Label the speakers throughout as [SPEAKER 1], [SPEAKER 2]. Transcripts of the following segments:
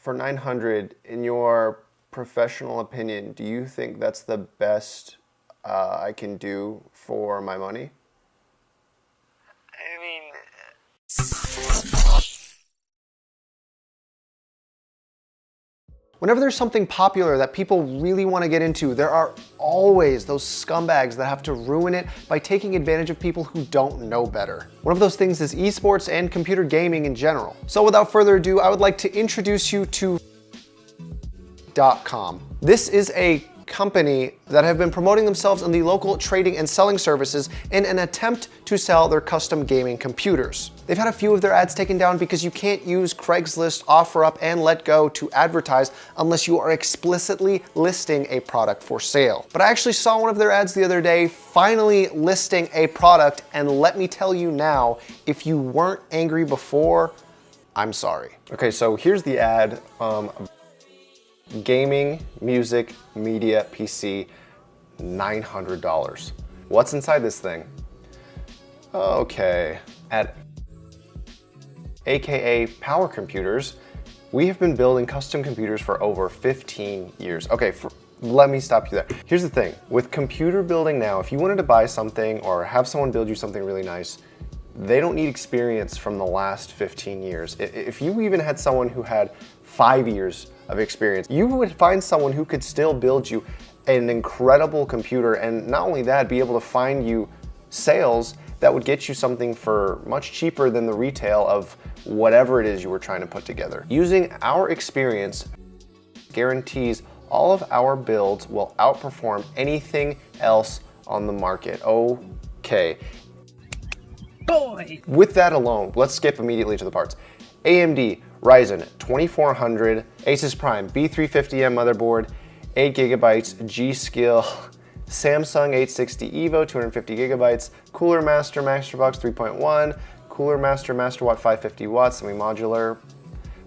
[SPEAKER 1] For 900, in your professional opinion, do you think that's the best I can do for my money?
[SPEAKER 2] I mean,
[SPEAKER 1] Whenever there's something popular that people really want to get into, there are always those scumbags that have to ruin it by taking advantage of people who don't know better. One of those things is esports and computer gaming in general. So without further ado, I would like to introduce you to .com. This is a company that have been promoting themselves in the local trading and selling services in an attempt to sell their custom gaming computers. They've had a few of their ads taken down because you can't use Craigslist, OfferUp, and Letgo to advertise unless you are explicitly listing a product for sale. But I actually saw one of their ads the other day finally listing a product, and let me tell you now, if you weren't angry before, I'm sorry. Okay, so here's the ad. Gaming, music, media, PC, $900. What's inside this thing? Okay, at AKA Power Computers, we have been building custom computers for over 15 years. Okay, let me stop you there. Here's the thing, with computer building now, if you wanted to buy something or have someone build you something really nice, they don't need experience from the last 15 years. If you even had someone who had 5 years of experience, you would find someone who could still build you an incredible computer, and not only that, be able to find you sales that would get you something for much cheaper than the retail of whatever it is you were trying to put together. Using our experience guarantees all of our builds will outperform anything else on the market. Okay.
[SPEAKER 3] Boy!
[SPEAKER 1] With that alone, let's skip immediately to the parts. AMD Ryzen 2400, Asus Prime B350M motherboard, 8 gigabytes, G.Skill, Samsung 860 EVO, 250 gigabytes, Cooler Master Masterbox 3.1, Cooler Master Masterwatt 550 watts, semi-modular,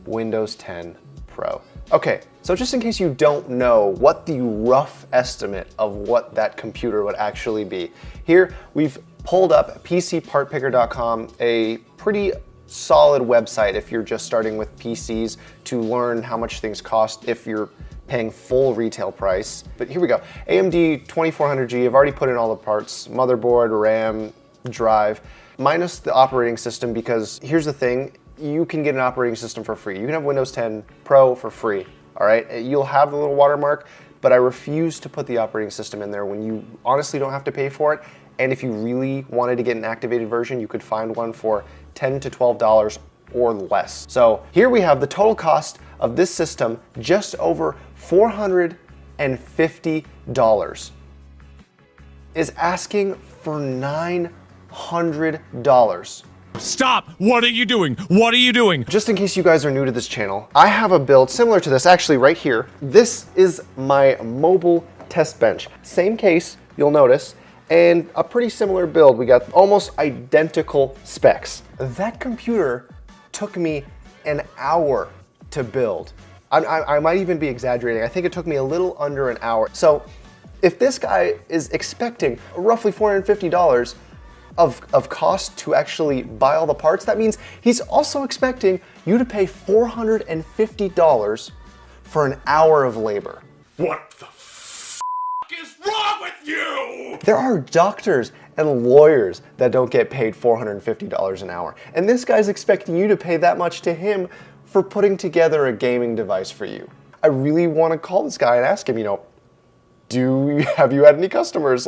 [SPEAKER 1] Windows 10 Pro. Okay, so just in case you don't know what the rough estimate of what that computer would actually be, here we've pulled up PCPartPicker.com, a pretty solid website if you're just starting with PCs to learn how much things cost if you're paying full retail price. But here we go. AMD 2400G, I've already put in all the parts, motherboard, RAM, drive, minus the operating system, because here's the thing, you can get an operating system for free. You can have Windows 10 Pro for free, all right? You'll have the little watermark, but I refuse to put the operating system in there when you honestly don't have to pay for it. And if you really wanted to get an activated version, you could find one for $10 to $12 or less. So here we have the total cost of this system, just over $450. Is asking for $900.
[SPEAKER 3] Stop! What are you doing? What are you doing?
[SPEAKER 1] Just in case you guys are new to this channel, I have a build similar to this, actually right here. This is my mobile test bench. Same case, you'll notice, and a pretty similar build. We got almost identical specs. That computer took me an hour to build. I might even be exaggerating. I think it took me a little under an hour. So if this guy is expecting roughly $450 of cost to actually buy all the parts, that means he's also expecting you to pay $450 for an hour of labor.
[SPEAKER 3] What the is wrong with you?
[SPEAKER 1] There are doctors and lawyers that don't get paid $450 an hour. And this guy's expecting you to pay that much to him for putting together a gaming device for you. I really want to call this guy and ask him, have you had any customers?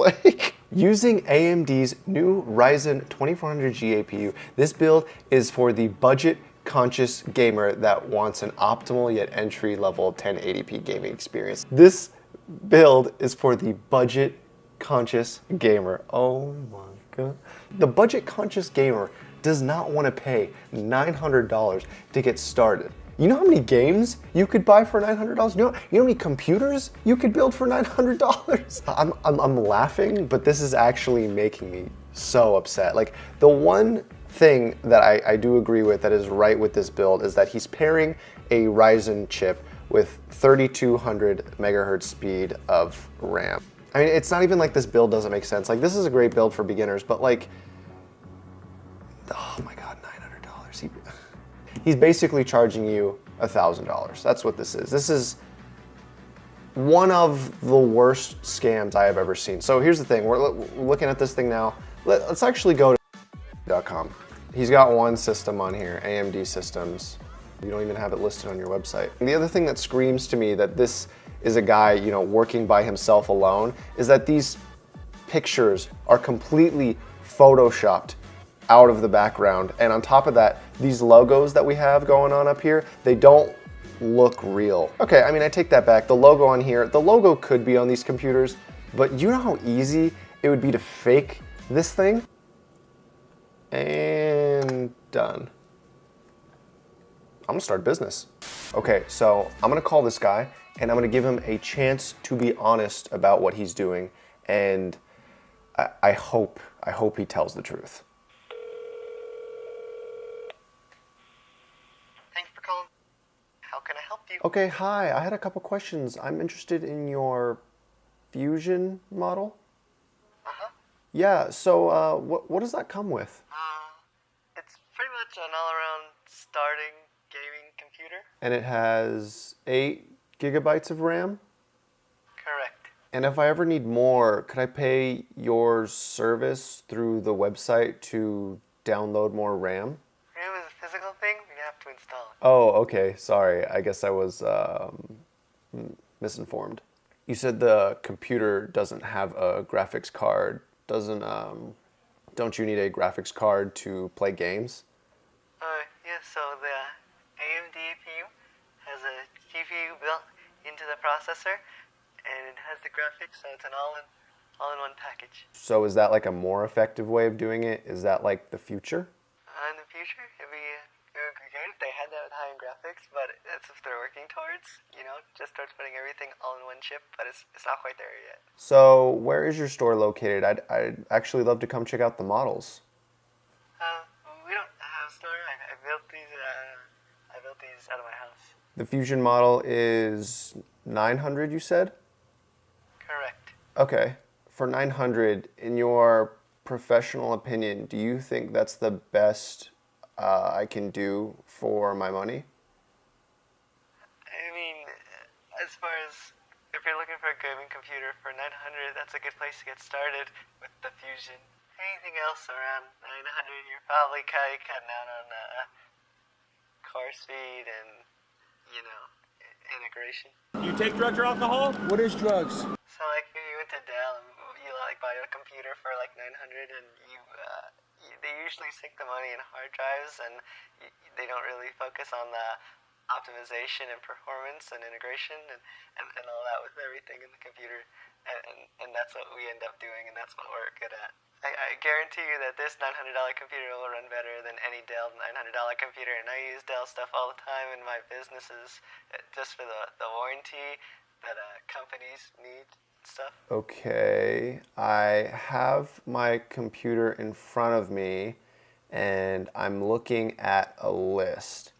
[SPEAKER 1] Using AMD's new Ryzen 2400G APU, this build is for the budget-conscious gamer that wants an optimal yet entry-level 1080p gaming experience. This build is for the budget-conscious gamer. Oh my God. The budget-conscious gamer does not want to pay $900 to get started. You know how many games you could buy for $900? You know how many computers you could build for $900? I'm laughing, but this is actually making me so upset. Like, the one thing that I do agree with that is right with this build is that he's pairing a Ryzen chip with 3200 megahertz speed of RAM. I mean, it's not even like this build doesn't make sense. Like, this is a great build for beginners, but like, oh my God, $900. He's basically charging you $1,000. That's what this is. This is one of the worst scams I have ever seen. So here's the thing, we're looking at this thing now. Let's actually go to .com. He's got one system on here, AMD Systems. You don't even have it listed on your website. And the other thing that screams to me that this is a guy, you know, working by himself alone, is that these pictures are completely photoshopped out of the background. And on top of that, these logos that we have going on up here, they don't look real. Okay, I mean, I take that back. The logo on here, the logo could be on these computers, but you know how easy it would be to fake this thing? And done. I'm gonna start a business. Okay, so I'm gonna call this guy and I'm gonna give him a chance to be honest about what he's doing. And I hope he tells the truth.
[SPEAKER 2] Thanks for calling. How can I help you?
[SPEAKER 1] Okay, hi, I had a couple questions. I'm interested in your Fusion model.
[SPEAKER 2] Uh-huh.
[SPEAKER 1] Yeah, so what does that come with?
[SPEAKER 2] It's pretty much an all-around starting gaming computer.
[SPEAKER 1] And it has 8 gigabytes of RAM?
[SPEAKER 2] Correct.
[SPEAKER 1] And if I ever need more, could I pay your service through the website to download more RAM?
[SPEAKER 2] RAM is a physical thing, you have to install it.
[SPEAKER 1] Oh, okay, sorry. I guess I was misinformed. You said the computer doesn't have a graphics card. Don't you need a graphics card to play games?
[SPEAKER 2] Yeah, so the AMD APU has a GPU built into the processor, and it has the graphics, so it's an all-in-one package.
[SPEAKER 1] So is that like a more effective way of doing it? Is that like the future?
[SPEAKER 2] In the future, it would be good if they had that with high-end graphics, but that's what they're working towards, you know, just towards putting everything all in one chip, but it's not quite there yet.
[SPEAKER 1] So where is your store located? I'd actually love to come check out the models.
[SPEAKER 2] We don't have a store. I built these out of my house.
[SPEAKER 1] The Fusion model is 900, you said?
[SPEAKER 2] Correct.
[SPEAKER 1] Okay. For 900, in your professional opinion, do you think that's the best I can do for my money?
[SPEAKER 2] I mean, as far as if you're looking for a gaming computer for 900, that's a good place to get started with the Fusion. Anything else around 900, you're probably kind of cutting out on core speed and, you know, integration.
[SPEAKER 3] You take drugs or alcohol?
[SPEAKER 4] What is drugs?
[SPEAKER 2] So, like, if you went to Dell and you, like, buy a computer for, like, 900 and they usually sink the money in hard drives and they don't really focus on the optimization and performance and integration and all that with everything in the computer. And that's what we end up doing, and that's what we're good at. I guarantee you that this $900 computer will run better than any Dell $900 computer, and I use Dell stuff all the time in my businesses just for the warranty that companies need stuff.
[SPEAKER 1] Okay, I have my computer in front of me and I'm looking at a list,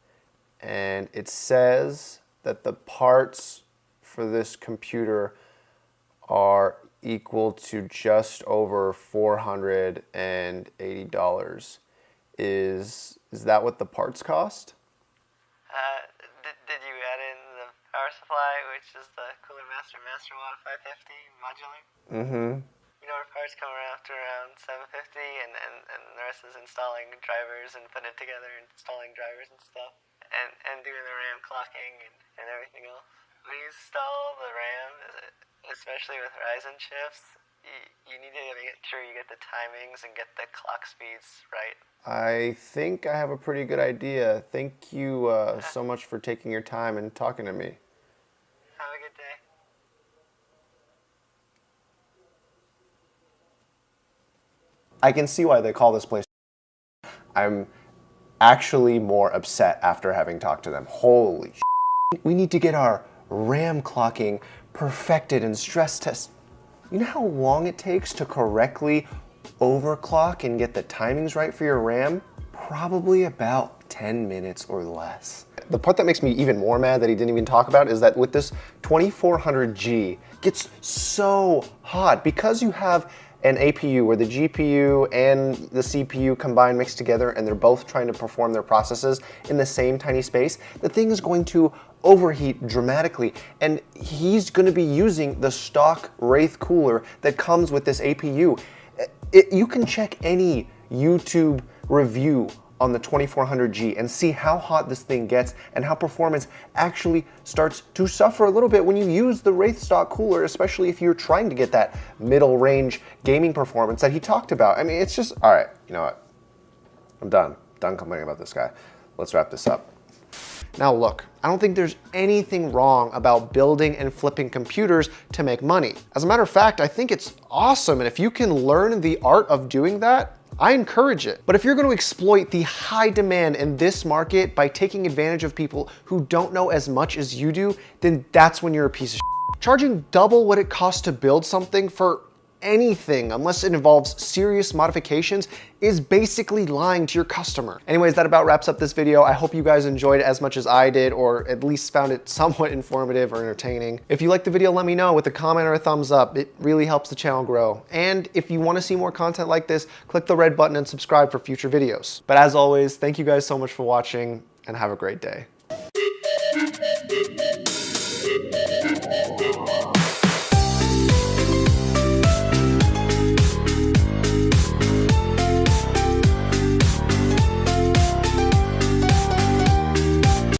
[SPEAKER 1] and it says that the parts for this computer are equal to just over $480. Is that what the parts cost?
[SPEAKER 2] Did you add in the power supply, which is the Cooler Master Watt 550 modular?
[SPEAKER 1] Mm-hmm.
[SPEAKER 2] You know, our parts come around after around 750, and the rest is installing drivers and putting it together, installing drivers and stuff, and doing the RAM clocking and everything else. When you install the RAM, especially with Ryzen chips, you need to make sure you get the timings and get the clock speeds right.
[SPEAKER 1] I think I have a pretty good idea. Thank you so much for taking your time and talking to me.
[SPEAKER 2] Have a good day.
[SPEAKER 1] I can see why they call this place. I'm actually more upset after having talked to them. Holy shit. We need to get our RAM clocking perfected and stress test. You know how long it takes to correctly overclock and get the timings right for your RAM? Probably about 10 minutes or less. The part that makes me even more mad that he didn't even talk about is that with this 2400G, it gets so hot because you have an APU where the GPU and the CPU combine mixed together and they're both trying to perform their processes in the same tiny space, the thing is going to overheat dramatically. And he's going to be using the stock Wraith cooler that comes with this APU. You can check any YouTube review on the 2400G and see how hot this thing gets and how performance actually starts to suffer a little bit when you use the Wraith stock cooler, especially if you're trying to get that middle range gaming performance that he talked about. I mean, it's just, all right, you know what? I'm done complaining about this guy. Let's wrap this up. Now look, I don't think there's anything wrong about building and flipping computers to make money. As a matter of fact, I think it's awesome, and if you can learn the art of doing that, I encourage it. But if you're going to exploit the high demand in this market by taking advantage of people who don't know as much as you do, then that's when you're a piece of shit. Charging double what it costs to build something for anything, unless it involves serious modifications, is basically lying to your customer. Anyways, that about wraps up this video. I hope you guys enjoyed it as much as I did, or at least found it somewhat informative or entertaining. If you liked the video, let me know with a comment or a thumbs up. It really helps the channel grow. And if you want to see more content like this, click the red button and subscribe for future videos. But as always, thank you guys so much for watching, and have a great day.